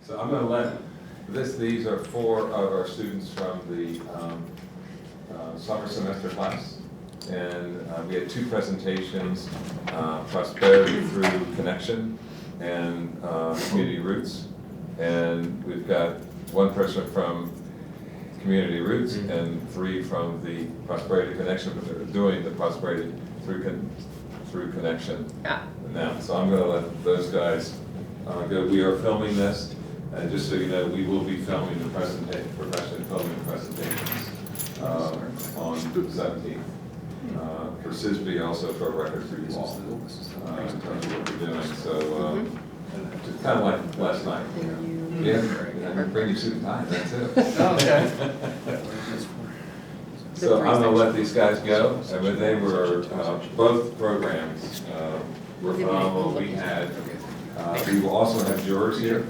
So I'm going to let these are 4 of our students from the summer semester class. And we had 2 presentations, Prosperity Through Connection and Community Roots. And we've got 1 person from Community Roots and 3 from the Prosperity Connection, but they're doing the Prosperity Through Connection now. So I'm going to let those guys go. We are filming this, and just so you know, we will be filming the professionally filming presentations on the 17th. For CISB, also for Record Free Law, in terms of what we're doing. So it's kind of like last night. Yeah, bring your suit and tie, that's it. Okay. So I'm going to let these guys go. And when they were, both programs were phenomenal. We will also have jurors here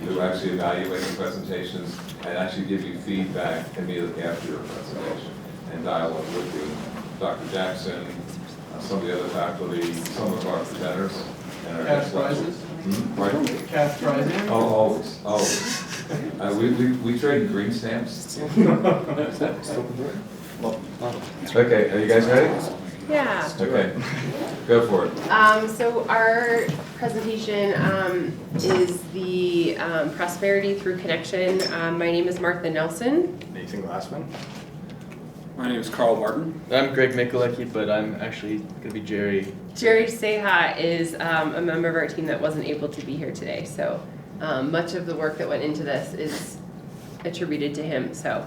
who actually evaluate the presentations and actually give you feedback immediately after your presentation and dialogue with you. Dr. Jackson, some of the other faculty, some of our presenters. And our Cash prizes? Right? Cash prizes? Oh, always. We trade green stamps. Okay, are you guys ready? Yeah. Okay, go for it. So our presentation is the Prosperity Through Connection. My name is Martha Nelson. Nathan Glassman. My name is Carl Martin. I'm Greg Mikulecki, but I'm actually going to be Jerry. Jerry Seha is a member of our team that wasn't able to be here today. So much of the work that went into this is attributed to him. So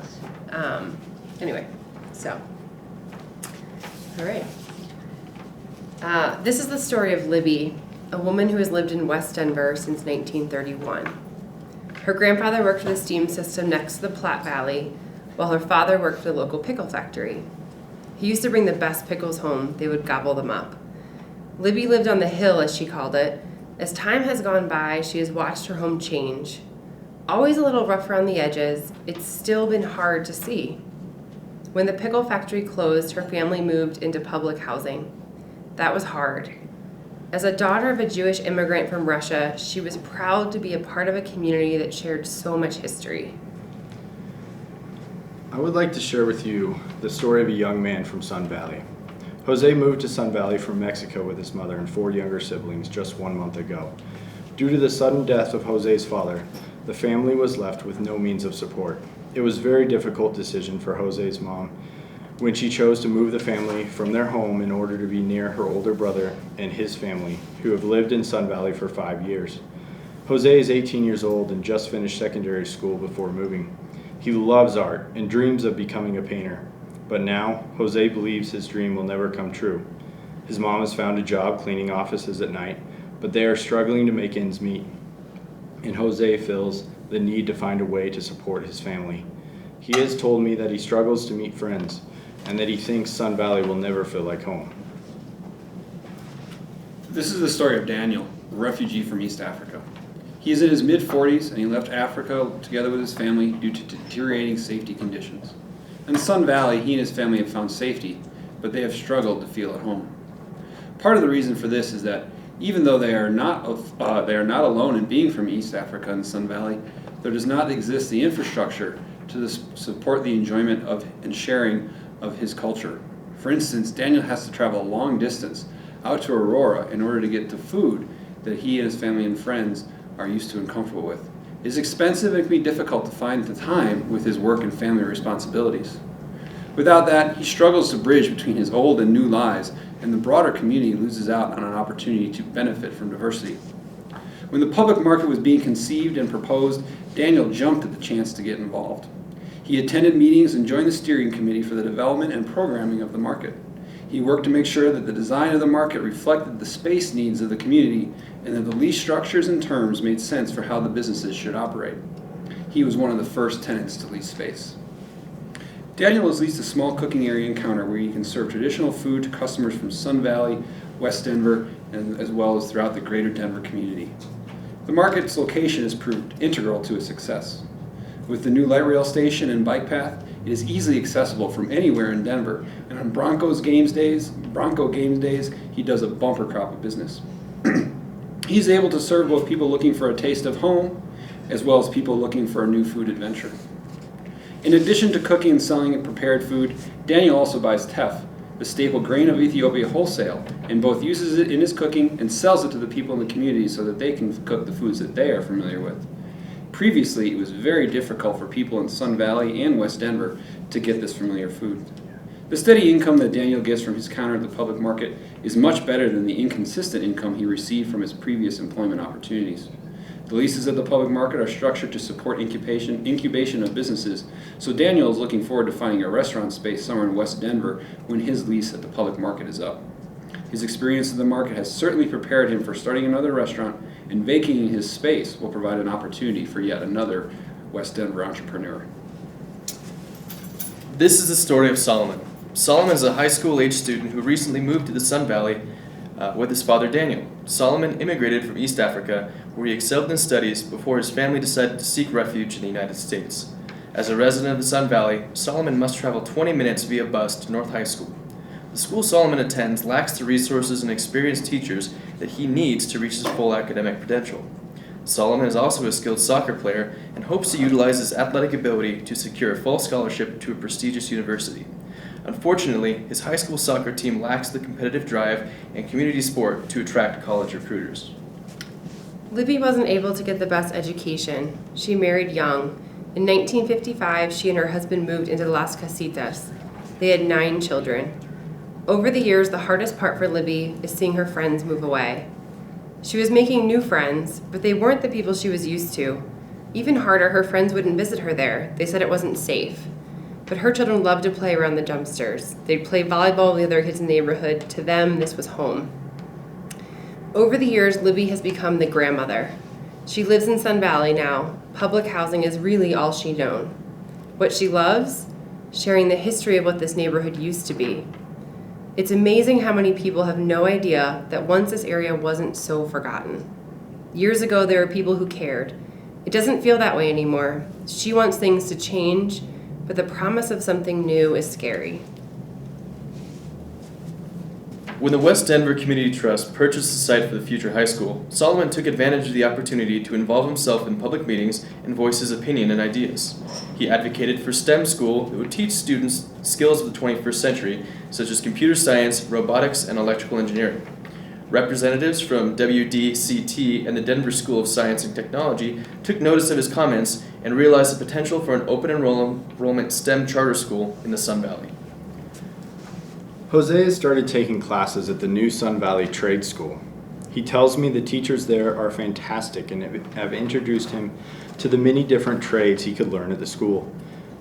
anyway, so. All right. This is the story of Libby, a woman who has lived in West Denver since 1931. Her grandfather worked for the steam system next to the Platte Valley, while her father worked for the local pickle factory. He used to bring the best pickles home. They would gobble them up. Libby lived on the hill, as she called it. As time has gone by, she has watched her home change. Always a little rough around the edges, it's still been hard to see. When the pickle factory closed, her family moved into public housing. That was hard. As a daughter of a Jewish immigrant from Russia, she was proud to be a part of a community that shared so much history. I would like to share with you the story of a young man from Sun Valley. Jose moved to Sun Valley from Mexico with his mother and 4 younger siblings just 1 month ago. Due to the sudden death of Jose's father, the family was left with no means of support. It was a very difficult decision for Jose's mom when she chose to move the family from their home in order to be near her older brother and his family, who have lived in Sun Valley for 5 years. Jose is 18 years old and just finished secondary school before moving. He loves art and dreams of becoming a painter, but now Jose believes his dream will never come true. His mom has found a job cleaning offices at night, but they are struggling to make ends meet, and Jose feels the need to find a way to support his family. He has told me that he struggles to meet friends and that he thinks Sun Valley will never feel like home. This is the story of Daniel, a refugee from East Africa. He is in his mid-40s and he left Africa together with his family due to deteriorating safety conditions. In Sun Valley, he and his family have found safety, but they have struggled to feel at home. Part of the reason for this is that even though they are not alone in being from East Africa and Sun Valley, there does not exist the infrastructure to support the enjoyment of and sharing of his culture. For instance, Daniel has to travel a long distance out to Aurora in order to get the food that he and his family and friends are used to and comfortable with. It is expensive and can be difficult to find the time with his work and family responsibilities. Without that, he struggles to bridge between his old and new lives, and the broader community loses out on an opportunity to benefit from diversity. When the public market was being conceived and proposed, Daniel jumped at the chance to get involved. He attended meetings and joined the steering committee for the development and programming of the market. He worked to make sure that the design of the market reflected the space needs of the community and that the lease structures and terms made sense for how the businesses should operate. He was one of the first tenants to lease space. Daniel has leased a small cooking area and counter where he can serve traditional food to customers from Sun Valley, West Denver, and as well as throughout the greater Denver community. The market's location has proved integral to its success. With the new light rail station and bike path, it is easily accessible from anywhere in Denver, and on Bronco Games days, he does a bumper crop of business. He's able to serve both people looking for a taste of home as well as people looking for a new food adventure. In addition to cooking and selling prepared food, Daniel also buys teff, the staple grain of Ethiopia, wholesale, and both uses it in his cooking and sells it to the people in the community so that they can cook the foods that they are familiar with. Previously, it was very difficult for people in Sun Valley and West Denver to get this familiar food. The steady income that Daniel gets from his counter at the public market is much better than the inconsistent income he received from his previous employment opportunities. The leases at the public market are structured to support incubation of businesses, so Daniel is looking forward to finding a restaurant space somewhere in West Denver when his lease at the public market is up. His experience in the market has certainly prepared him for starting another restaurant, and vacating his space will provide an opportunity for yet another West Denver entrepreneur. This is the story of Solomon. Solomon is a high school age student who recently moved to the Sun Valley with his father Daniel. Solomon immigrated from East Africa, where he excelled in studies before his family decided to seek refuge in the United States. As a resident of the Sun Valley, Solomon must travel 20 minutes via bus to North High School. The school Solomon attends lacks the resources and experienced teachers that he needs to reach his full academic potential. Solomon is also a skilled soccer player and hopes to utilize his athletic ability to secure a full scholarship to a prestigious university. Unfortunately, his high school soccer team lacks the competitive drive and community sport to attract college recruiters. Libby wasn't able to get the best education. She married young. In 1955, she and her husband moved into Las Casitas. They had 9 children. Over the years, the hardest part for Libby is seeing her friends move away. She was making new friends, but they weren't the people she was used to. Even harder, her friends wouldn't visit her there. They said it wasn't safe. But her children loved to play around the dumpsters. They'd play volleyball with the other kids in the neighborhood. To them, this was home. Over the years, Libby has become the grandmother. She lives in Sun Valley now. Public housing is really all she's known. What she loves? Sharing the history of what this neighborhood used to be. It's amazing how many people have no idea that once this area wasn't so forgotten. Years ago, there were people who cared. It doesn't feel that way anymore. She wants things to change, but the promise of something new is scary. When the West Denver Community Trust purchased the site for the future high school, Solomon took advantage of the opportunity to involve himself in public meetings and voice his opinion and ideas. He advocated for STEM school that would teach students skills of the 21st century, such as computer science, robotics, and electrical engineering. Representatives from WDCT and the Denver School of Science and Technology took notice of his comments and realized the potential for an open enrollment STEM charter school in the Sun Valley. Jose has started taking classes at the new Sun Valley Trade School. He tells me the teachers there are fantastic and have introduced him to the many different trades he could learn at the school.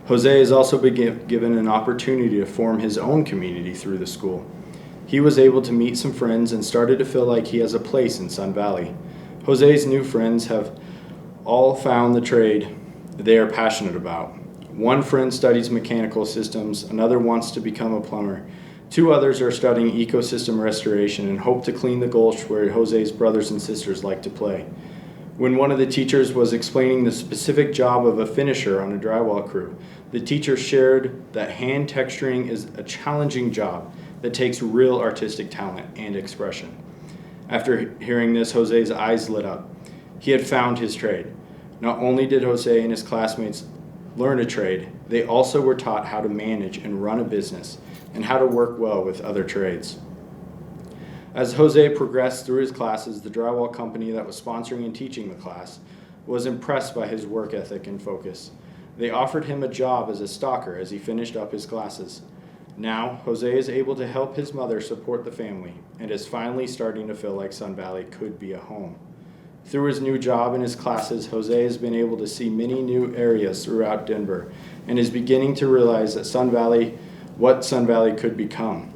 Jose has also been given an opportunity to form his own community through the school. He was able to meet some friends and started to feel like he has a place in Sun Valley. Jose's new friends have all found the trade they are passionate about. One friend studies mechanical systems, another wants to become a plumber. 2 others are studying ecosystem restoration and hope to clean the gulch where Jose's brothers and sisters like to play. When one of the teachers was explaining the specific job of a finisher on a drywall crew, the teacher shared that hand texturing is a challenging job that takes real artistic talent and expression. After hearing this, Jose's eyes lit up. He had found his trade. Not only did Jose and his classmates learn a trade, they also were taught how to manage and run a business and how to work well with other trades. As Jose progressed through his classes, the drywall company that was sponsoring and teaching the class was impressed by his work ethic and focus. They offered him a job as a stalker as he finished up his classes. Now, Jose is able to help his mother support the family and is finally starting to feel like Sun Valley could be a home. Through his new job and his classes, Jose has been able to see many new areas throughout Denver and is beginning to realize that what Sun Valley could become.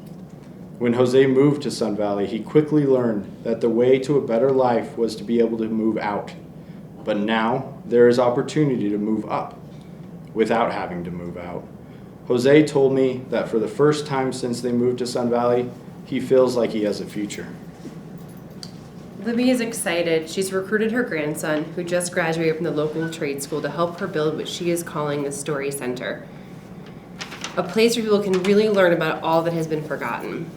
When Jose moved to Sun Valley, he quickly learned that the way to a better life was to be able to move out. But now, there is opportunity to move up without having to move out. Jose told me that for the first time since they moved to Sun Valley, he feels like he has a future. Libby is excited. She's recruited her grandson, who just graduated from the local trade school, to help her build what she is calling the Story Center, a place where people can really learn about all that has been forgotten.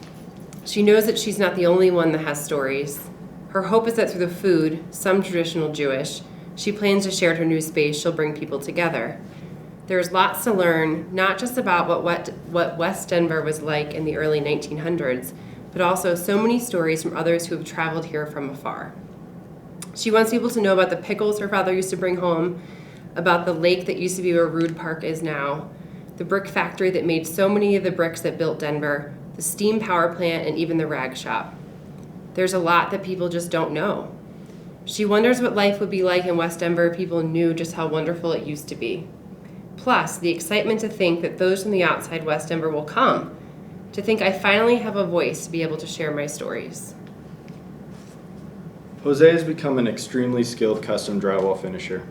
She knows that she's not the only one that has stories. Her hope is that through the food, some traditional Jewish, She plans to share her new space. She'll bring people together. There's lots to learn, not just about what West Denver was like in the early 1900s, but also so many stories from others who have traveled here from afar. She wants people to know about the pickles her father used to bring home, about the lake that used to be where Rood Park is now, the brick factory that made so many of the bricks that built Denver, the steam power plant, and even the rag shop. There's a lot that people just don't know. She wonders what life would be like in West Denver if people knew just how wonderful it used to be. Plus, the excitement to think that those from the outside West Denver will come, to think I finally have a voice to be able to share my stories. Jose has become an extremely skilled custom drywall finisher.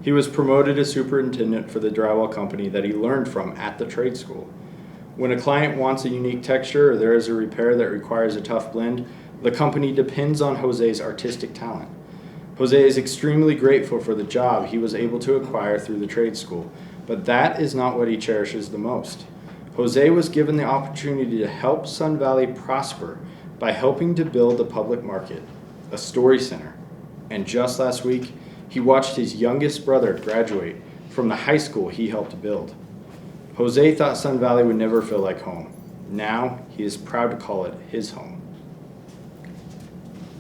He was promoted as superintendent for the drywall company that he learned from at the trade school. When a client wants a unique texture or there is a repair that requires a tough blend, the company depends on Jose's artistic talent. Jose is extremely grateful for the job he was able to acquire through the trade school, but that is not what he cherishes the most. Jose was given the opportunity to help Sun Valley prosper by helping to build a public market, a story center, and just last week, he watched his youngest brother graduate from the high school he helped build. Jose thought Sun Valley would never feel like home. Now, he is proud to call it his home.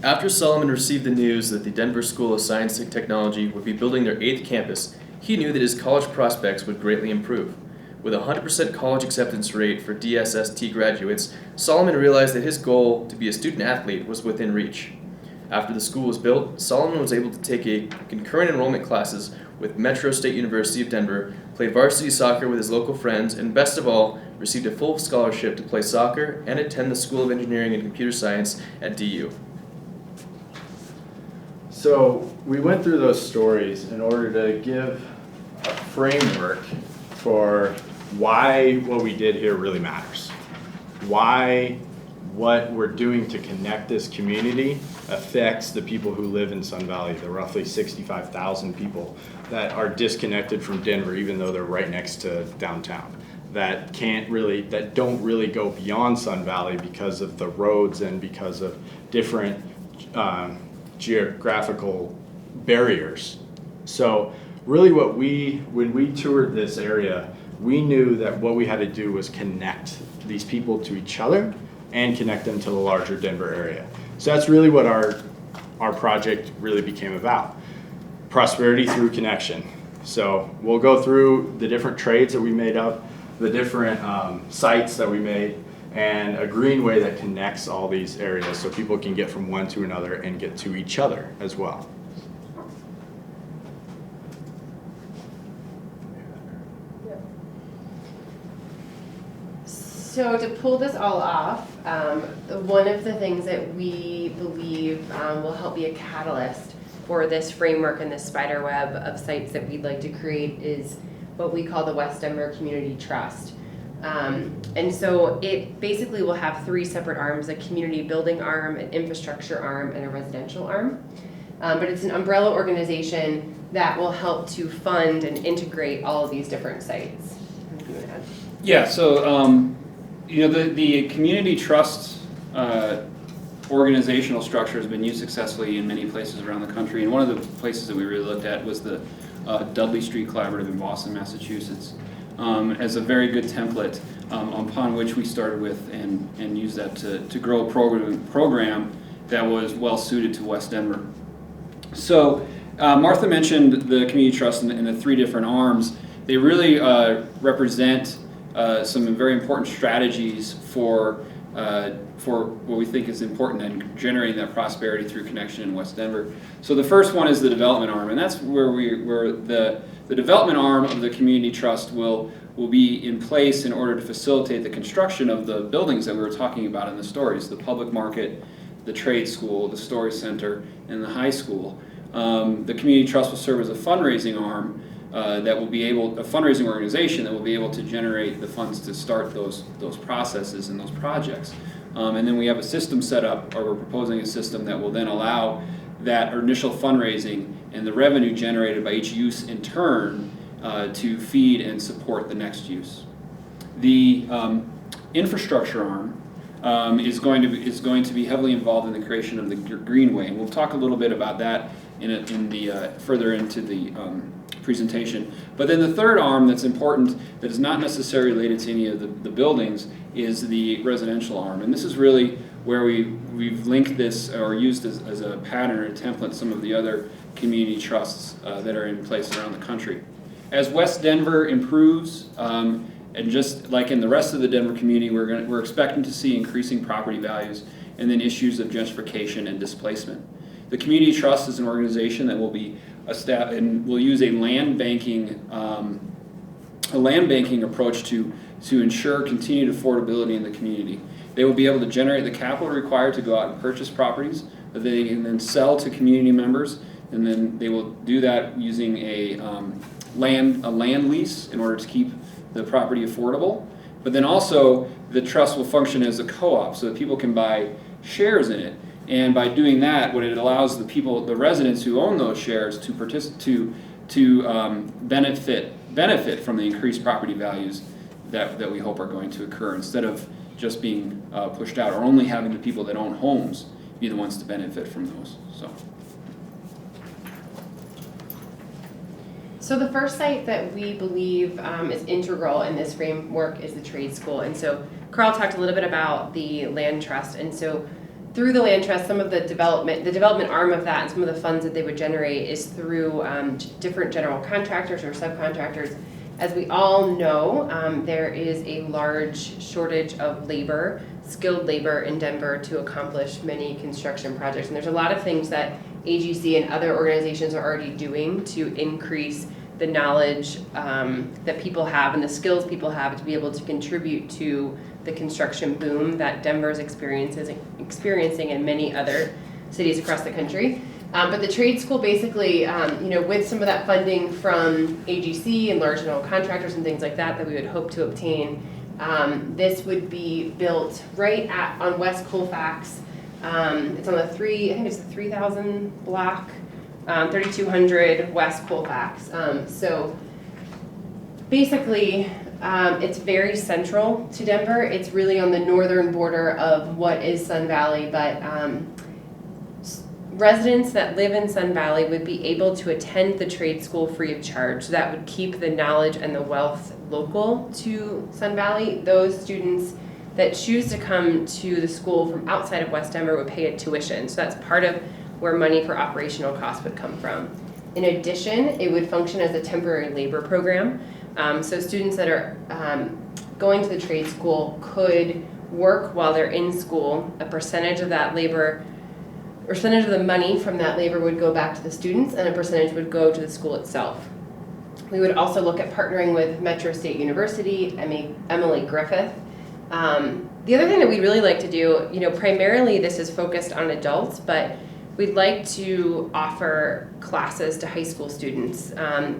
After Solomon received the news that the Denver School of Science and Technology would be building their 8th campus, he knew that his college prospects would greatly improve. With a 100% college acceptance rate for DSST graduates, Solomon realized that his goal to be a student athlete was within reach. After the school was built, Solomon was able to take a concurrent enrollment classes with Metro State University of Denver, play varsity soccer with his local friends, and best of all, received a full scholarship to play soccer and attend the School of Engineering and Computer Science at DU. So we went through those stories in order to give a framework for why what we did here really matters. Why what we're doing to connect this community affects the people who live in Sun Valley, the roughly 65,000 people that are disconnected from Denver, even though they're right next to downtown, that don't really go beyond Sun Valley because of the roads and because of different geographical barriers. So really when we toured this area, we knew that what we had to do was connect these people to each other and connect them to the larger Denver area. So that's really what our project really became about. Prosperity through connection. So we'll go through the different trades that we made up, the different sites that we made, and a greenway that connects all these areas so people can get from one to another and get to each other as well. So to pull this all off, one of the things that we believe will help be a catalyst for this framework and this spider web of sites that we'd like to create is what we call the West Denver Community Trust. And so it basically will have 3 separate arms: a community building arm, an infrastructure arm, and a residential arm. But it's an umbrella organization that will help to fund and integrate all of these different sites. Yeah, so the community trust organizational structure has been used successfully in many places around the country, and one of the places that we really looked at was the Dudley Street Collaborative in Boston, Massachusetts, as a very good template upon which we started with and used that to grow a program that was well suited to West Denver. So Martha mentioned the community trust and the 3 different arms. They really represent some very important strategies for what we think is important in generating that prosperity through connection in West Denver. So the first one is the development arm, and that's where the development arm of the community trust will be in place in order to facilitate the construction of the buildings that we were talking about in the stories: the public market, the trade school, the story center, and the high school. The community trust will serve as a fundraising arm. That will be a fundraising organization that will be able to generate the funds to start those processes and those projects. And then we have a system set up, or we're proposing a system that will then allow that initial fundraising and the revenue generated by each use in turn to feed and support the next use. The infrastructure arm is going to be heavily involved in the creation of the greenway, and we'll talk a little bit about that further into the presentation. But then the third arm that's important, that is not necessarily related to any of the buildings, is the residential arm. And this is really where we've linked this or used as a pattern or a template some of the other community trusts that are in place around the country. As West Denver improves, and just like in the rest of the Denver community, we're expecting to see increasing property values and then issues of gentrification and displacement. The Community Trust is an organization that will be and will use a land banking approach to ensure continued affordability in the community. They will be able to generate the capital required to go out and purchase properties that they can then sell to community members, and then they will do that using a land lease in order to keep the property affordable. But then also the trust will function as a co-op so that people can buy shares in it. And by doing that, what it allows the residents who own those shares to benefit from the increased property values that we hope are going to occur, instead of just being pushed out, or only having the people that own homes be the ones to benefit from those. So the first site that we believe is integral in this framework is the trade school. And so Carl talked a little bit about the land trust. And so through the land trust, some of the development arm of that and some of the funds that they would generate is through different general contractors or subcontractors. As we all know, there is a large shortage of labor, skilled labor in Denver to accomplish many construction projects. And there's a lot of things that AGC and other organizations are already doing to increase the knowledge that people have and the skills people have to be able to contribute to the construction boom that Denver is experiencing and many other cities across the country. But the trade school basically, with some of that funding from AGC and large general contractors and things like that we would hope to obtain, this would be built right on West Colfax. It's on the 3000 block, 3200 West Colfax. So basically, it's very central to Denver. It's really on the northern border of what is Sun Valley, but residents that live in Sun Valley would be able to attend the trade school free of charge. So that would keep the knowledge and the wealth local to Sun Valley. Those students that choose to come to the school from outside of West Denver would pay a tuition. So that's part of where money for operational costs would come from. In addition, it would function as a temporary labor program. So students that are going to the trade school could work while they're in school. A percentage of that labor, percentage of the money from that labor would go back to the students, and a percentage would go to the school itself. We would also look at partnering with Metro State University, Emily Griffith. The other thing that we'd really like to do, primarily this is focused on adults, but we'd like to offer classes to high school students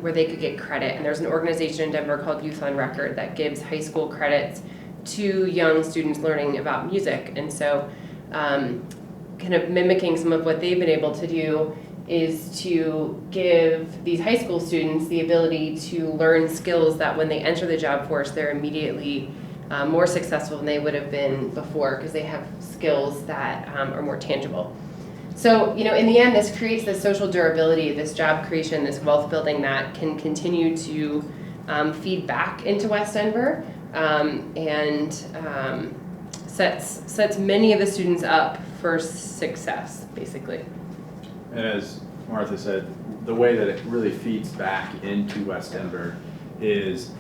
where they could get credit. And there's an organization in Denver called Youth on Record that gives high school credits to young students learning about music. And so kind of mimicking some of what they've been able to do is to give these high school students the ability to learn skills that when they enter the job force, they're immediately more successful than they would have been before, because they have skills that are more tangible. So, in the end, this creates this social durability, this job creation, this wealth building that can continue to feed back into West Denver and sets many of the students up for success, basically. And as Martha said, the way that it really feeds back into West Denver is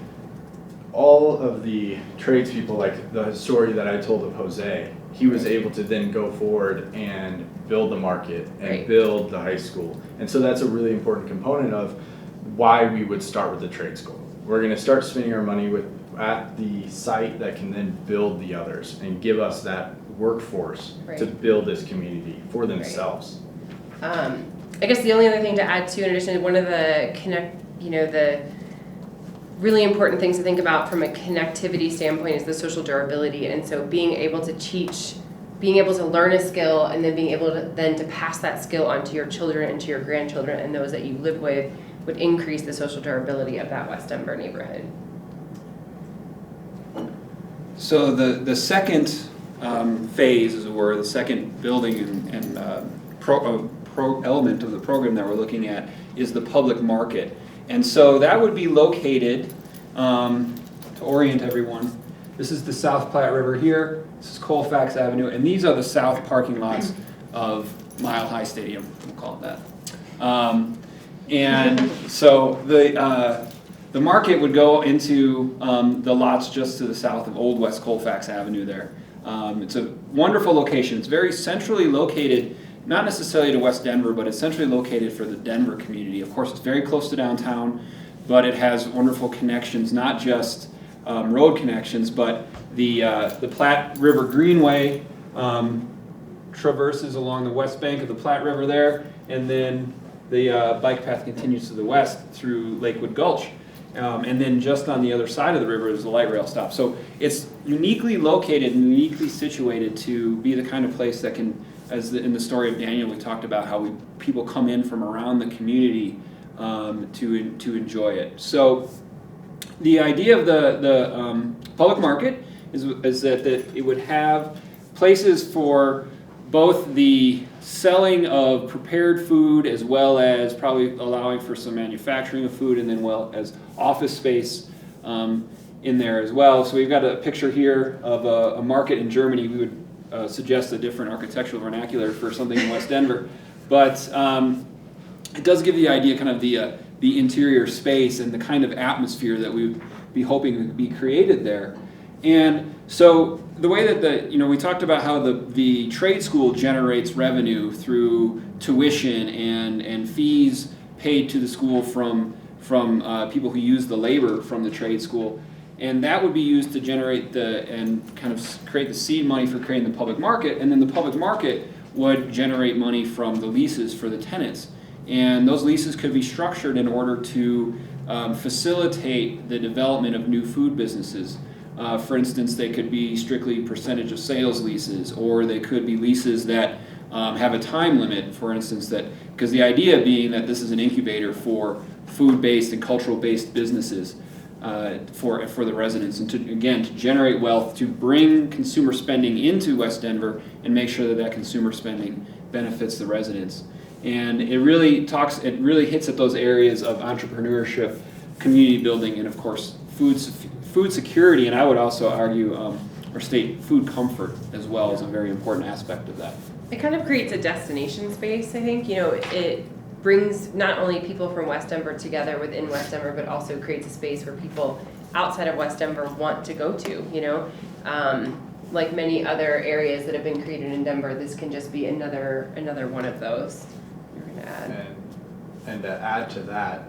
all of the tradespeople, like the story that I told of Jose, he was able to then go forward and build the market and build the high school. And so that's a really important component of why we would start with the trade school. We're going to start spending our money at the site that can then build the others and give us that workforce to build this community for themselves. I guess the only other thing to add to, in addition, one of the the really important things to think about from a connectivity standpoint is the social durability. And so being able to teach, being able to learn a skill, and then being able to pass that skill on to your children and to your grandchildren and those that you live with would increase the social durability of that West Denver neighborhood. So the second phase, as it were, the second building and element of the program that we're looking at is the public market. And so that would be located, to orient everyone, this is the South Platte River here, this is Colfax Avenue, and these are the south parking lots of Mile High Stadium, we'll call it that. And so the market would go into the lots just to the south of Old West Colfax Avenue there. It's a wonderful location. It's very centrally located, not necessarily to West Denver, but it's centrally located for the Denver community. Of course, it's very close to downtown, but it has wonderful connections, not just road connections, but the Platte River Greenway traverses along the west bank of the Platte River there, and then the bike path continues to the west through Lakewood Gulch. And then just on the other side of the river is the light rail stop. So it's uniquely located and uniquely situated to be the kind of place that can, in the story of Daniel, we talked about how people come in from around the community to enjoy it. So the idea of the public market is that it would have places for both the selling of prepared food as well as probably allowing for some manufacturing of food, and then well as office space in there as well. So we've got a picture here of a market in Germany. We would suggest a different architectural vernacular for something in West Denver, but it does give the idea kind of the interior space and the kind of atmosphere that we would be hoping would be created there. And so the way that we talked about how the trade school generates revenue through tuition and fees paid to the school from people who use the labor from the trade school, and that would be used to generate and kind of create the seed money for creating the public market, and then the public market would generate money from the leases for the tenants, and those leases could be structured in order to facilitate the development of new food businesses. For instance, they could be strictly percentage of sales leases, or they could be leases that have a time limit, for instance, because the idea being that this is an incubator for food-based and cultural-based businesses for the residents, and to generate wealth, to bring consumer spending into West Denver and make sure that consumer spending benefits the residents. And it really hits at those areas of entrepreneurship, community building, and of course food security, and I would also argue or state food comfort as well is a very important aspect of that. It kind of creates a destination space, I think. It brings not only people from West Denver together within West Denver, but also creates a space where people outside of West Denver want to go to, like many other areas that have been created in Denver, this can just be another one of those. You're gonna add. And to add to that,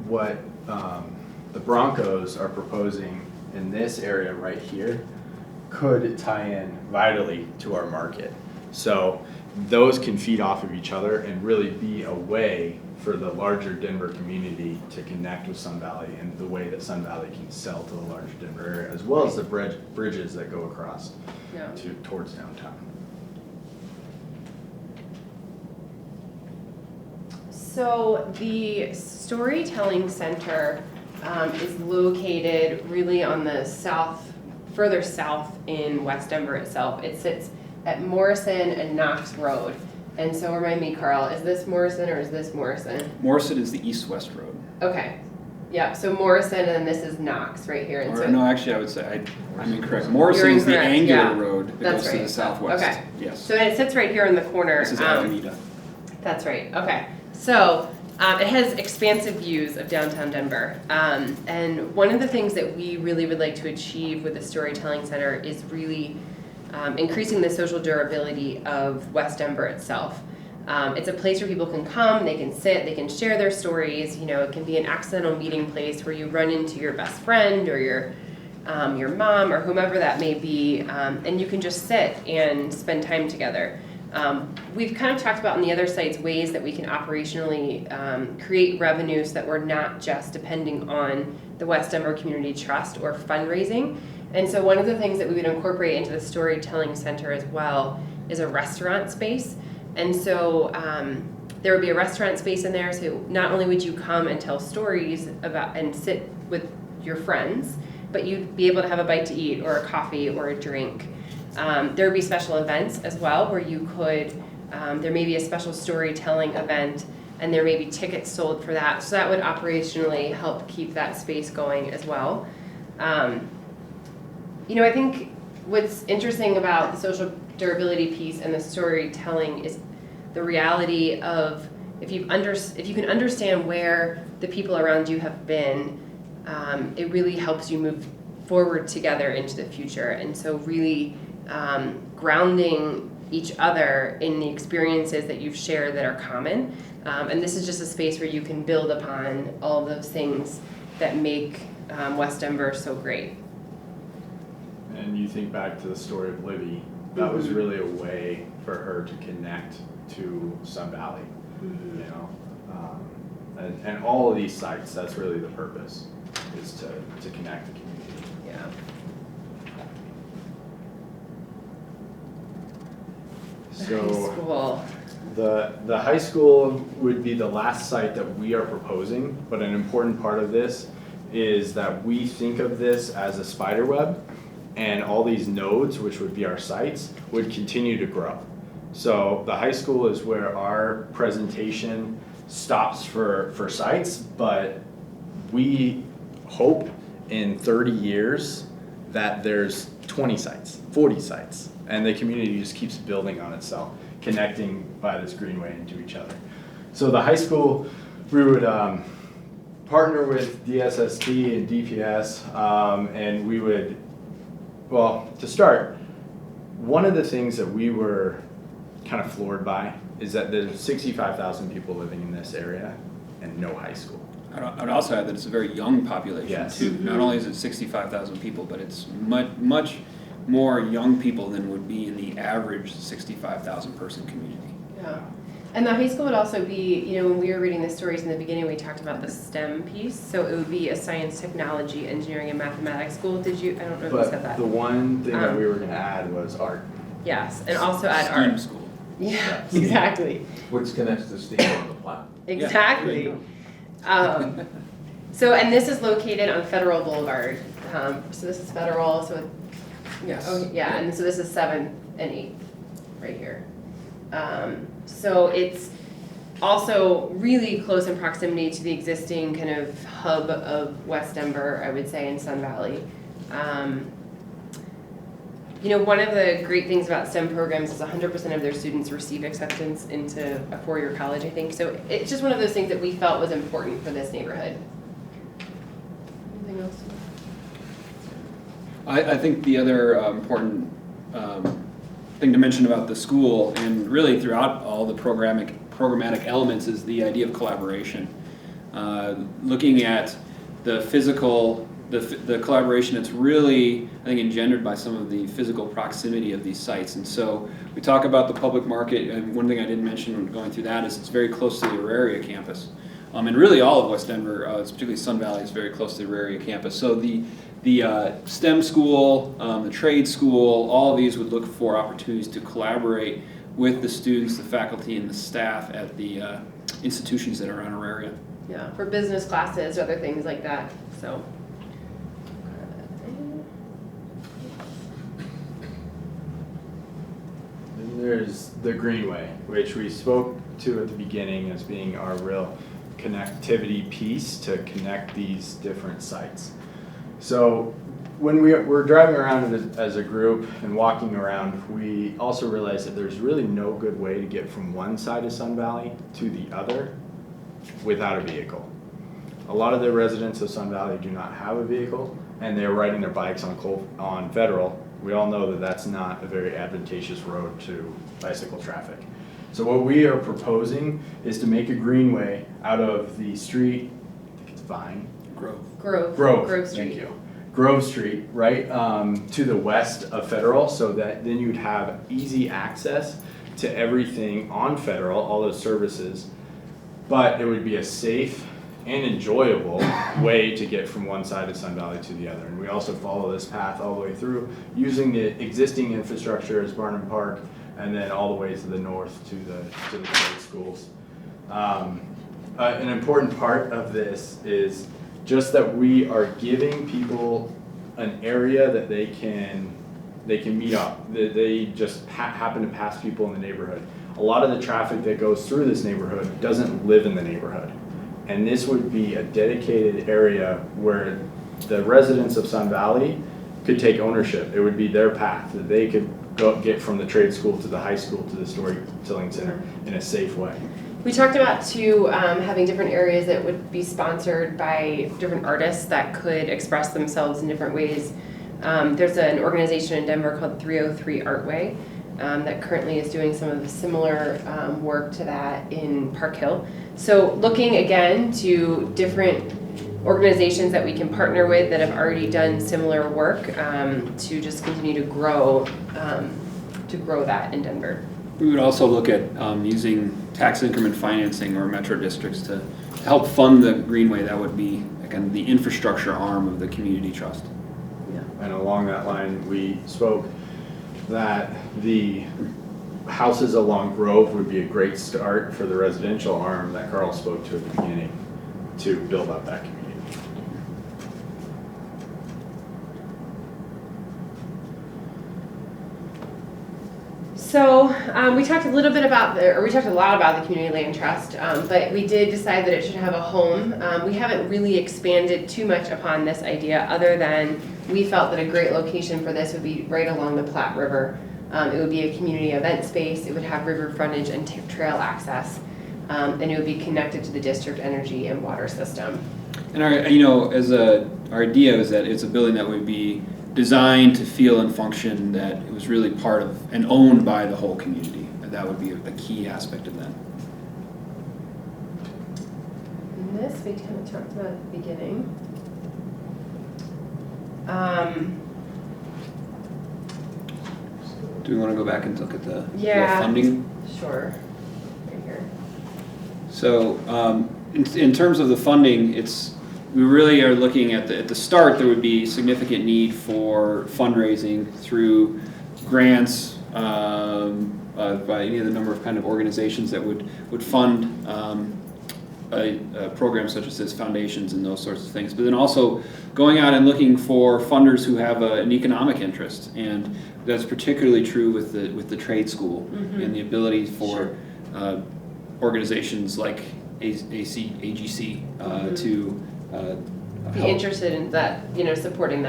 what the Broncos are proposing in this area right here could tie in vitally to our market. So those can feed off of each other and really be a way for the larger Denver community to connect with Sun Valley, and the way that Sun Valley can sell to the larger Denver area, as well as the bridges that go across towards downtown. So the Storytelling Center is located really on the further south in West Denver itself. It sits at Morrison and Knox Road. And so remind me, Carl, is this Morrison or is this Morrison? Morrison is the east-west road. Okay. Yeah, so Morrison, and then this is Knox right here. And no, actually I would say I'm incorrect. Morrison is the angular road that goes to the southwest. Okay. Yes. So it sits right here in the corner. This is Alameda. That's right. Okay. So it has expansive views of downtown Denver. And one of the things that we really would like to achieve with the Storytelling Center is really increasing the social durability of West Denver itself. It's a place where people can come, they can sit, they can share their stories. It can be an accidental meeting place where you run into your best friend or your mom or whomever that may be, and you can just sit and spend time together. We've kind of talked about on the other sites ways that we can operationally create revenues that we're not just depending on the West Denver Community Trust or fundraising. And so one of the things that we would incorporate into the Storytelling Center as well is a restaurant space. And so there would be a restaurant space in there, so not only would you come and tell stories about and sit with your friends, but you'd be able to have a bite to eat or a coffee or a drink. There would be special events as well where you could There may be a special storytelling event, and there may be tickets sold for that. So that would operationally help keep that space going as well. I think what's interesting about the social durability piece and the storytelling is the reality of if you can understand where the people around you have been, it really helps you move forward together into the future. And so really grounding each other in the experiences that you've shared that are common. And this is just a space where you can build upon all those things that make West Denver so great. And you think back to the story of Libby, that was really a way for her to connect to Sun Valley, you know. And all of these sites, that's really the purpose, is to connect the community. Yeah. So High school. the high school would be the last site that we are proposing, but an important part of this is that we think of this as a spider web, and all these nodes, which would be our sites, would continue to grow. So the high school is where our presentation stops for sites, but we hope in 30 years that there's 20 sites, 40 sites, and the community just keeps building on itself, connecting by this greenway into each other. So the high school, we would partner with DSST and DPS, and we would, well, to start, one of the things that we were kind of floored by is that there's 65,000 people living in this area and no high school. I would also add that it's a very young population Yes. too. Not only is it 65,000 people, but it's much more young people than would be in the average 65,000 person community. Yeah. And the high school would also be, when we were reading the stories in the beginning, we talked about the STEM piece. So it would be a science, technology, engineering, and mathematics school. I don't know if you said that. But the one thing that we were gonna add was art. Yes, and also add STEam art. school. Yeah, exactly. Which connects to Steve on the Platte. Exactly. And this is located on Federal Boulevard. So this is Federal, so and so this is 7th and 8th right here. So it's also really close in proximity to the existing kind of hub of West Denver, I would say, in Sun Valley. One of the great things about STEM programs is 100% of their students receive acceptance into a four-year college, I think. So it's just one of those things that we felt was important for this neighborhood. Anything else? I think the other important thing to mention about the school, and really throughout all the programmatic elements, is the idea of collaboration. Looking at the physical, the collaboration that's really, I think, engendered by some of the physical proximity of these sites. And so we talk about the public market, and one thing I didn't mention when going through that is it's very close to the Auraria campus. And really all of West Denver, particularly Sun Valley, is very close to the Auraria campus. So the STEM school, the trade school, all of these would look for opportunities to collaborate with the students, the faculty, and the staff at the institutions that are around Auraria. Yeah, for business classes, other things like that. So. Then there's the greenway, which we spoke to at the beginning as being our real connectivity piece to connect these different sites. So when we're driving around as a group and walking around, we also realized that there's really no good way to get from one side of Sun Valley to the other without a vehicle. A lot of the residents of Sun Valley do not have a vehicle, and they're riding their bikes on Federal. We all know that that's not a very advantageous road to bicycle traffic. So what we are proposing is to make a greenway out of the street, I think it's Vine. Grove Street. Thank you. Grove Street, right, to the west of Federal, so that then you'd have easy access to everything on Federal, all those services, but it would be a safe and enjoyable way to get from one side of Sun Valley to the other. And we also follow this path all the way through, using the existing infrastructure as Barnum Park, and then all the way to the north to the trade schools. An important part of this is just that we are giving people an area that they can meet up. They just happen to pass people in the neighborhood. a lot of the traffic that goes through this neighborhood doesn't live in the neighborhood. And this would be a dedicated area where the residents of Sun Valley could take ownership. It would be their path that they could go get from the trade school to the high school to the storytelling center in a safe way. We talked about too having different areas that would be sponsored by different artists that could express themselves in different ways. There's an organization in Denver called 303 Artway that currently is doing some of the similar work to that in Park Hill. So looking again to different organizations that we can partner with that have already done similar work to just continue to grow that in Denver. We would also look at using tax increment financing or metro districts to help fund the greenway. That would be, again, the infrastructure arm of the community trust. And along that line, we spoke that the houses along Grove would be a great start for the residential arm that Carl spoke to at the beginning to build up that community. So we talked a lot about the Community Land Trust, but we did decide that it should have a home. We haven't really expanded too much upon this idea other than we felt that a great location for this would be right along the Platte River. It would be a community event space, it would have river frontage and trail access, and it would be connected to the district energy and water system. And our idea is that it's a building that would be designed to feel and function that it was really part of and owned by the whole community. And that would be a key aspect of that. And this we kind of talked about at the beginning. Do we want to go back and look at the funding? Sure. Right here. So in terms of the funding, we really are looking at the start. There would be significant need for fundraising through grants by any of the number of kind of organizations that would fund a program such as this, foundations and those sorts of things. But then also going out and looking for funders who have an economic interest, and that's particularly true with the trade school and the ability for organizations like AGC to be help. interested in that, supporting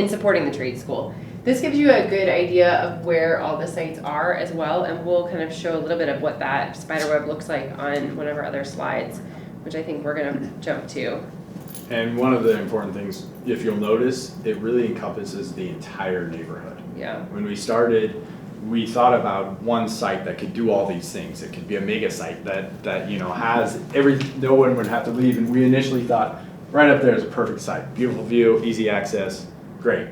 supporting the trade school. This gives you a good idea of where all the sites are as well, and we'll kind of show a little bit of what that spiderweb looks like on one of our other slides, which I think we're going to jump to. And one of the important things, if you'll notice, it really encompasses the entire neighborhood. Yeah. When we started, we thought about one site that could do all these things. It could be a mega site that has no one would have to leave. And we initially thought right up there is a perfect site. Beautiful view, easy access, great.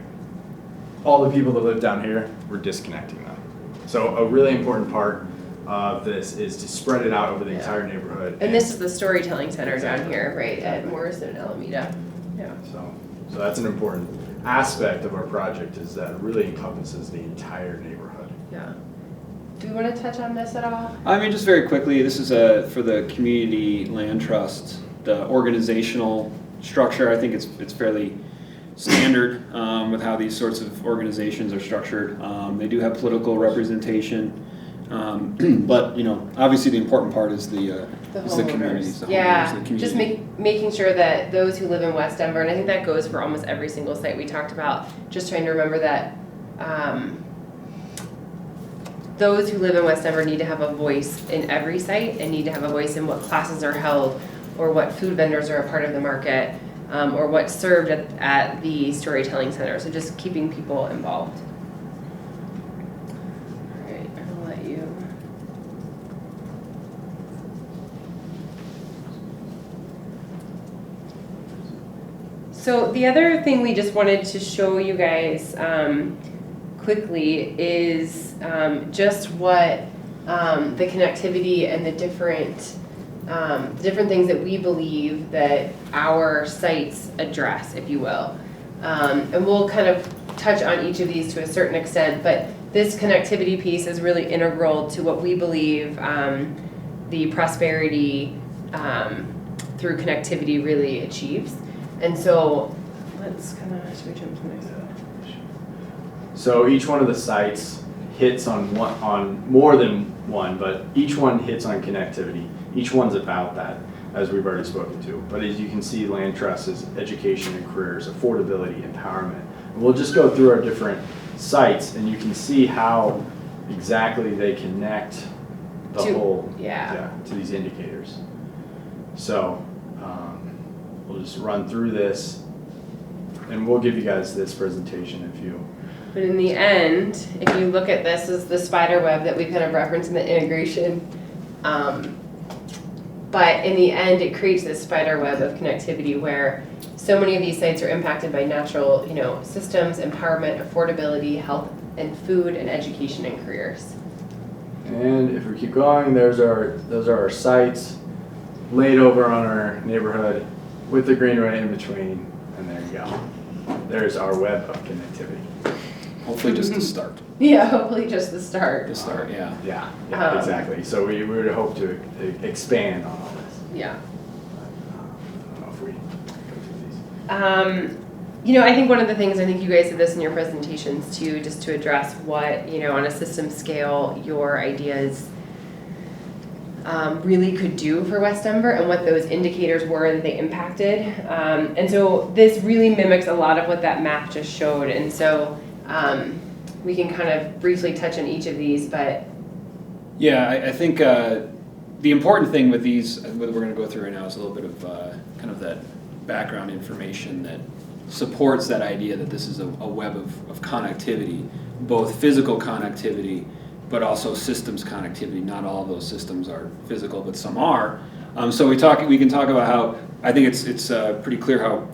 All the people that live down here, we're disconnecting them. So a really important part of this is to spread it out over the entire neighborhood. And this is the storytelling center down here, right, at Morrison and Alameda. Yeah. So that's an important aspect of our project, is that it really encompasses the entire neighborhood. Yeah. Do we want to touch on this at all? I mean, just very quickly, this is for the Community Land Trust, the organizational structure. I think it's fairly standard with how these sorts of organizations are structured. They do have political representation, but obviously the important part is the communities, the yeah, homeowners, the community. just making sure that those who live in West Denver, and I think that goes for almost every single site we talked about, just trying to remember that those who live in West Denver need to have a voice in every site and need to have a voice in what classes are held or what food vendors are a part of the market or what's served at the storytelling center. So just keeping people involved. All right, I'll let you. So the other thing we just wanted to show you guys quickly is just what the connectivity and the different things that we believe that our sites address, if you will. And we'll kind of touch on each of these to a certain extent, but this connectivity piece is really integral to what we believe the prosperity through connectivity really achieves. And so let's should we jump to the next one? So each one of the sites hits on more than one, but each one hits on connectivity. Each one's about that, as we've already spoken to. But as you can see, land trust is education and careers, affordability, empowerment. And we'll just go through our different sites, and you can see how exactly they connect the whole to these indicators. So we'll just run through this, and we'll give you guys this presentation if you. But in the end, if you look at this as the spider web that we kind of referenced in the integration, but in the end, it creates this spider web of connectivity where so many of these sites are impacted by natural, systems, empowerment, affordability, health, and food, and education and careers. And if we keep going, those are our sites laid over on our neighborhood with the greenway in between, and there you go. There's our web of connectivity. Hopefully just the start. Yeah, hopefully just the start. The start, yeah. Yeah, exactly. So we would hope to expand on all this. Yeah. I don't know if we go through these. I think one of the things, I think you guys did this in your presentations too, just to address what, on a system scale, your ideas really could do for West Denver and what those indicators were that they impacted. And so this really mimics a lot of what that map just showed. And so we can kind of briefly touch on each of these, but. Yeah, I think the important thing with these, what we're going to go through right now, is a little bit of kind of that background information that supports that idea that this is a web of connectivity, both physical connectivity, but also systems connectivity. Not all of those systems are physical, but some are. So we can talk about how, I think it's pretty clear how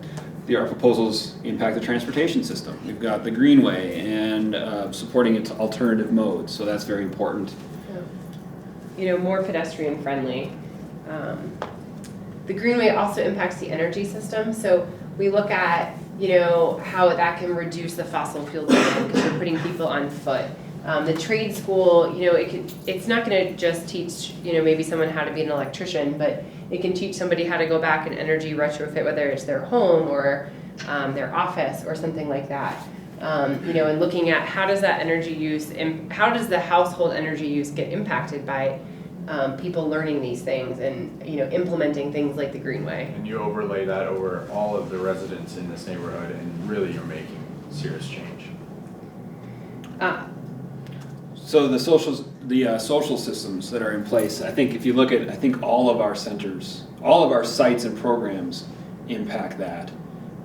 our proposals impact the transportation system. We've got the greenway and supporting its alternative modes, so that's very important. More pedestrian friendly. The greenway also impacts the energy system. So we look at, how that can reduce the fossil fuel demand because we're putting people on foot. The trade school, it's not going to just teach, maybe someone how to be an electrician, but it can teach somebody how to go back and energy retrofit, whether it's their home or their office or something like that. And looking at how does that energy use, how does the household energy use get impacted by people learning these things and implementing things like the greenway. And you overlay that over all of the residents in this neighborhood, and really you're making serious change. So the social systems that are in place, I think if you look at, all of our centers, all of our sites and programs impact that,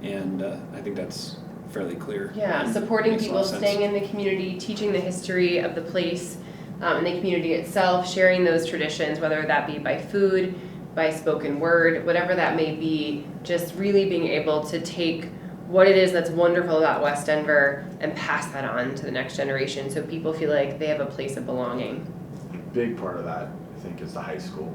and I think that's fairly clear. Yeah, supporting people staying in the community, teaching the history of the place and the community itself, sharing those traditions, whether that be by food, by spoken word, whatever that may be, just really being able to take what it is that's wonderful about West Denver and pass that on to the next generation so people feel like they have a place of belonging. A big part of that, I think, is the high school.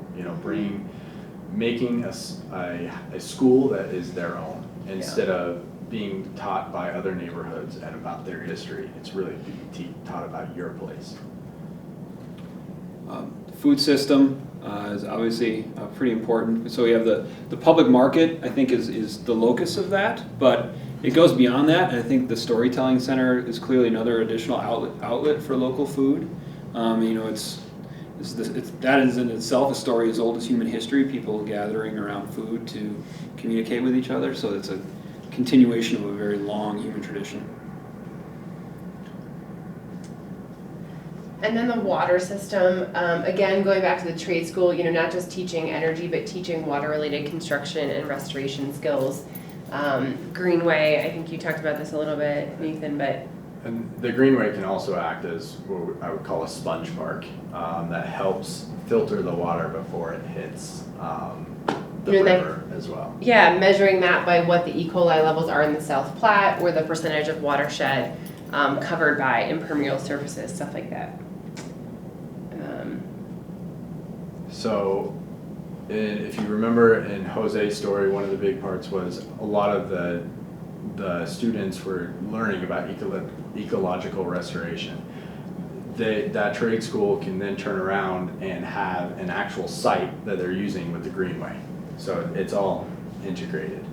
Making a school that is their own instead of being taught by other neighborhoods and about their history. It's really being taught about your place. Food system is obviously pretty important. So we have the public market, I think, is the locus of that, but it goes beyond that. And I think the storytelling center is clearly another additional outlet for local food. That is in itself a story as old as human history, people gathering around food to communicate with each other. So it's a continuation of a very long human tradition. And then the water system, again, going back to the trade school, not just teaching energy, but teaching water-related construction and restoration skills. Greenway, I think you talked about this a little bit, Nathan, but. And the greenway can also act as what I would call a sponge park that helps filter the water before it hits the river as well. Yeah, measuring that by what the E. coli levels are in the South Platte or the percentage of watershed covered by impermeable surfaces, stuff like that. So if you remember in Jose's story, one of the big parts was a lot of the students were learning about ecological restoration. That trade school can then turn around and have an actual site that they're using with the greenway. So it's all integrated.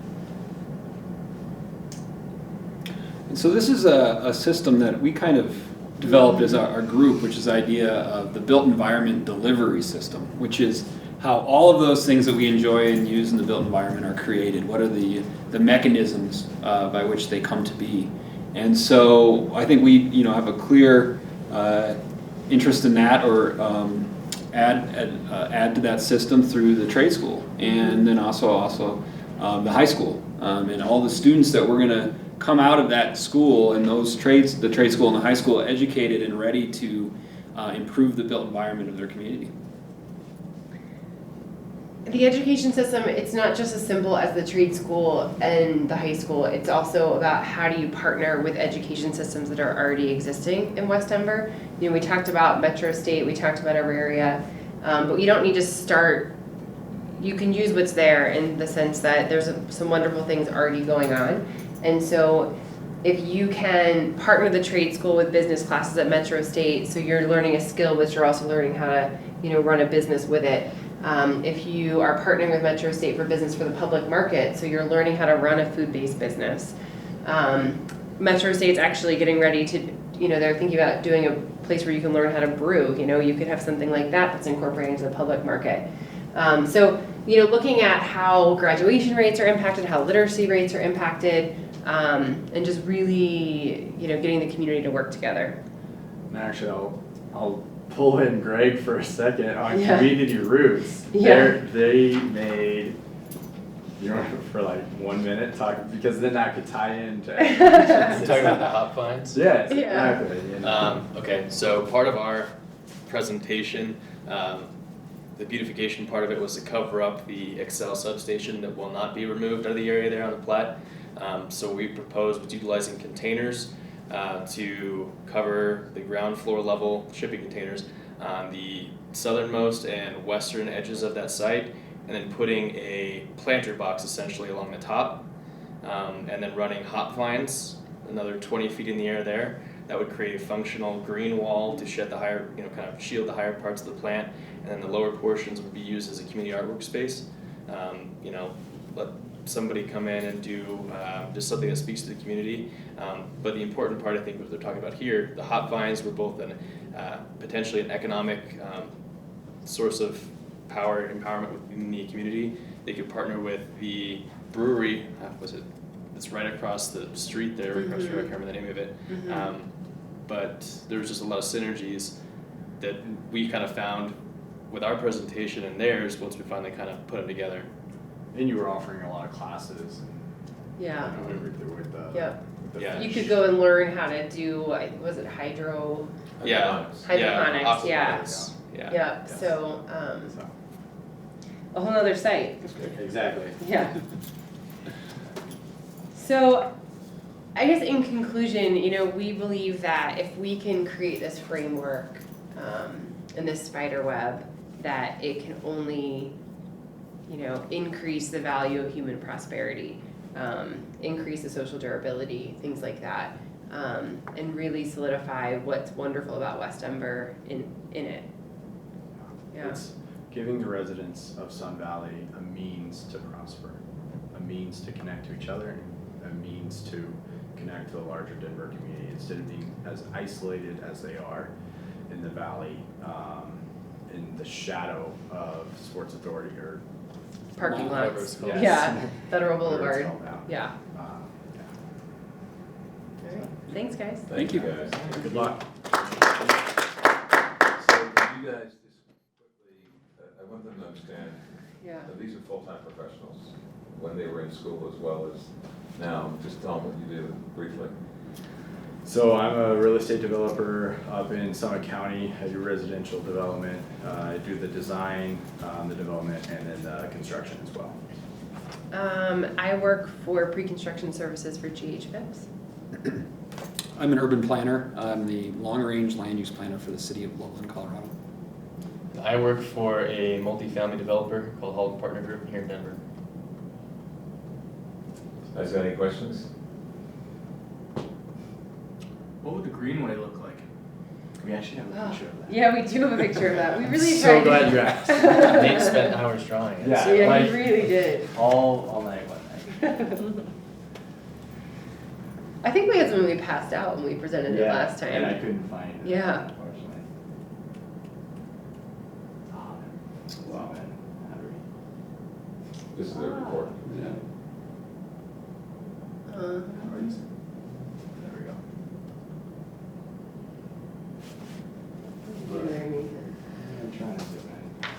And so this is a system that we kind of developed as our group, which is the idea of the built environment delivery system, which is how all of those things that we enjoy and use in the built environment are created. What are the mechanisms by which they come to be? And so I think we have a clear interest in that, or add to that system through the trade school, and then also the high school, and all the students that we're going to come out of that school and those trades, the trade school and the high school, educated and ready to improve the built environment of their community. The education system, it's not just as simple as the trade school and the high school. It's also about how do you partner with education systems that are already existing in West Denver. We talked about Metro State, we talked about our area, but you don't need to start. You can use what's there in the sense that there's some wonderful things already going on. And so if you can partner the trade school with business classes at Metro State, so you're learning a skill, but you're also learning how to run a business with it. If you are partnering with Metro State for business for the public market, so you're learning how to run a food-based business. Metro State's actually getting ready to, they're thinking about doing a place where you can learn how to brew. You could have something like that that's incorporated into the public market. So, looking at how graduation rates are impacted, how literacy rates are impacted, and just really, getting the community to work together. And actually, I'll pull in Greg for a second on Yeah. community roots. Yeah. They made, for like 1 minute talk, because then that could tie into. Talking about the hop vines? Yes, Yeah. exactly. Okay, so part of our presentation, the beautification part of it was to cover up the Excel substation that will not be removed out of the area there on the plat. So we proposed with utilizing containers to cover the ground floor level shipping containers on the southernmost and western edges of that site, and then putting a planter box essentially along the top, and then running hop vines another 20 feet in the air there. That would create a functional green wall to shed the higher, kind of shield the higher parts of the plant, and then the lower portions would be used as a community artwork space. Let somebody come in and do just something that speaks to the community. But the important part, I think, what they're talking about here, the hop vines were both potentially an economic source of power and empowerment within the community. They could partner with the brewery, it's right across the street there, right across the road, I can't remember the name of it. But there was just a lot of synergies that we kind of found with our presentation and theirs once we finally kind of put them together. And you were offering a lot of classes. Yeah. With the, Yep. with the You fish. could go and learn how to do, was it hydroponics? Hydroponics. Yeah. Yeah. Yep. Yes. So, So, a whole other site. exactly. Yeah. So, I guess in conclusion, we believe that if we can create this framework and this spider web, that it can only, increase the value of human prosperity, increase the social durability, things like that, and really solidify what's wonderful about West Denver in it. Yeah. It's giving the residents of Sun Valley a means to prosper, a means to connect to each other, a means to connect to the larger Denver community instead of being as isolated as they are in the valley, in the shadow of Sports Authority or Parking Whatever lots. it's called. Yeah. Federal whatever it's Boulevard. called now. Yeah. Yeah. All right. Thanks, guys. Thank you. guys. Good luck. So you guys just quickly, I want them to understand, Yeah. these are full-time professionals when they were in school as well as now. Just tell them what you do briefly. So I'm a real estate developer up in Summit County. I do residential development. I do the design, the development, and then the construction as well. I work for pre-construction services for GH Phipps. I'm an urban planner. I'm the long-range land use planner for the city of Loveland, Colorado. I work for a multifamily developer called Holland Partner Group here in Denver. Guys, got any questions? What would the greenway look like? We actually have a picture of that. Yeah, we do have a picture of that. We really So tried. glad you asked. Nate spent hours drawing it. Yeah. Yeah, like- we really did. All night one night. I think we had some we passed out when we presented it last time. And I couldn't find it. Yeah. Unfortunately. Wow. This is their report. Yeah. Uh, There we go. I'm trying to zoom in.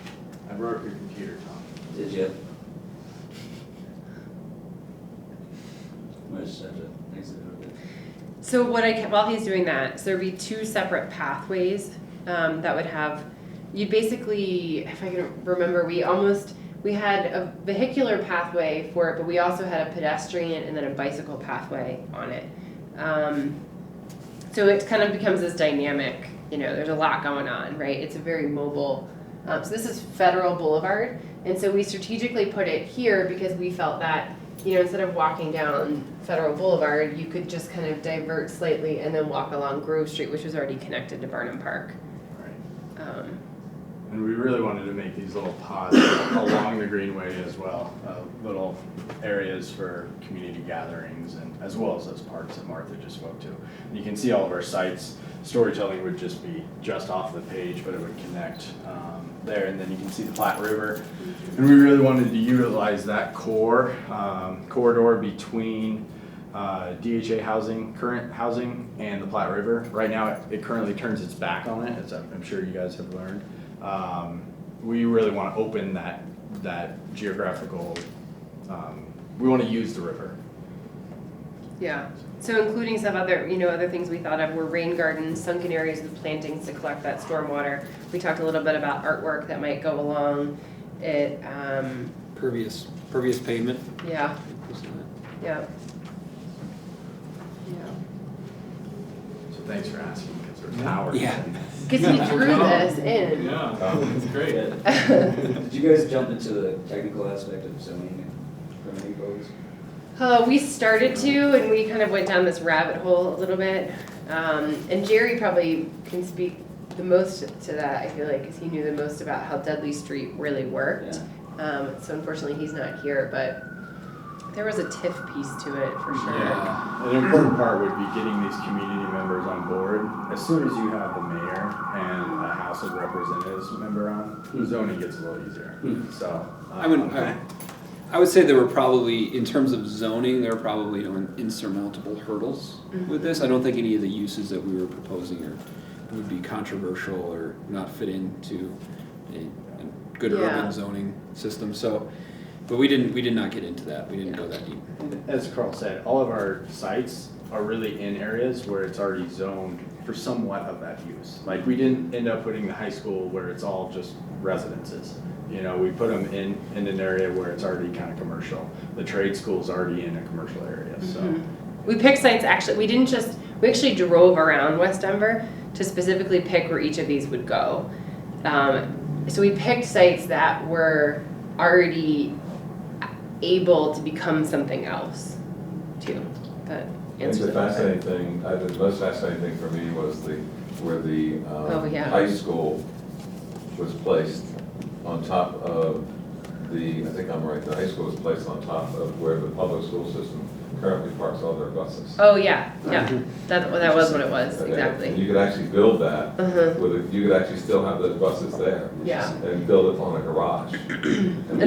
I broke your computer, Tom. Did you? I just have to exit out of it. So while he's doing that, so there'd be two separate pathways that would have, you basically, if I can remember, we had a vehicular pathway for it, but we also had a pedestrian and then a bicycle pathway on it. So it kind of becomes this dynamic, there's a lot going on, right? It's a very mobile, so this is Federal Boulevard, and so we strategically put it here because we felt that, instead of walking down Federal Boulevard, you could just kind of divert slightly and then walk along Grove Street, which was already connected to Barnum Park. Right. And we really wanted to make these little pods along the greenway as well, little areas for community gatherings and as well as those parks that Martha just spoke to. And you can see all of our sites. Storytelling would just be just off the page, but it would connect there, and then you can see the Platte River. And we really wanted to utilize that core corridor between DHA housing, current housing, and the Platte River. Right now, it currently turns its back on it, as I'm sure you guys have learned. We really want to open that geographical, we want to use the river. Yeah, so including some other, other things we thought of were rain gardens, sunken areas with plantings to collect that stormwater. We talked a little bit about artwork that might go along it. Pervious pavement. Yeah, yeah. So thanks for asking, because there's power. Yeah. Because he drew this in. Yeah, that's great. Did you guys jump into the technical aspect of zoning and permitting codes? We started to, and we kind of went down this rabbit hole a little bit. And Jerry probably can speak the most to that, I feel like, because he knew the most about how Dudley Street really worked. So unfortunately, he's not here, but there was a TIF piece to it for sure. Yeah, an important part would be getting these community members on board. As soon as you have the mayor and a House of Representatives member on, the zoning gets a little easier. So I would say there were probably, in terms of zoning, there were probably insurmountable hurdles with this. I don't think any of the uses that we were proposing would be controversial or not fit into a good urban zoning system. So, but we did not get into that. We didn't go that deep. as Carl said, all of our sites are really in areas where it's already zoned for somewhat of that use. Like, we didn't end up putting the high school where it's all just residences. We put them in an area where it's already kind of commercial. The trade school's already in a commercial area, so. We picked sites, actually, we actually drove around West Denver to specifically pick where each of these would go. So we picked sites that were already able to become something else, too. That answers The fascinating thing, the most fascinating thing for me was where the high school was placed on top of I think I'm right, the high school was placed on top of where the public school system currently parks all their buses. Oh, yeah. That was what it was, And exactly. you could actually build that, you could actually still have those buses there. Yeah. And build it on a garage. And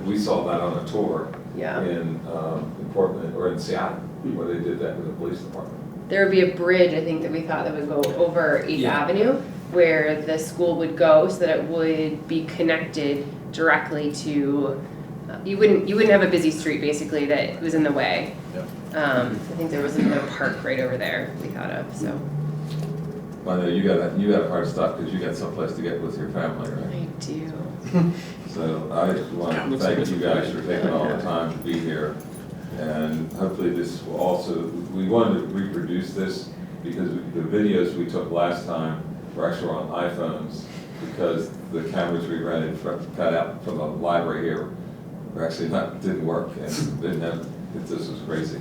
we saw that on a tour in Portland, or in Seattle, where they did that with the police department. There would be a bridge, I think, that we thought that would go over 8th Avenue, where the school would go, so that it would be connected directly to, you wouldn't have a busy street, basically, that was in the way. I think there was another park right over there we thought of, so. I know you got hard stuff because you got someplace to get with your family, right? I do. So I just want to thank you guys for taking all the time to be here. And hopefully this will also, we wanted to reproduce this because the videos we took last time were actually on iPhones, because the cameras we rented cut out from the library here actually didn't work, and this was crazy.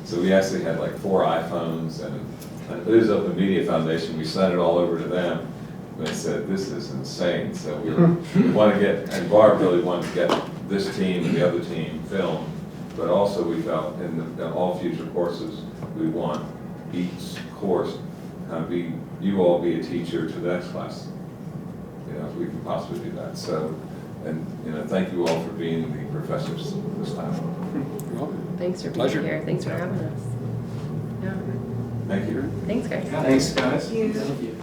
So we actually had like 4 iPhones, and it is Open Media Foundation. We sent it all over to them, and they said, this is insane. So we want to get, and Barb really wanted to get this team and the other team filmed but also we felt in all future courses, we want each course, you all be a teacher to the next class. You know, if we can possibly do that. So, and, you know, thank you all for being the professors this time. Thanks for being Pleasure. here. Thanks for having us. Yeah. Thank you. Thanks, guys. Thanks, guys. Thank you.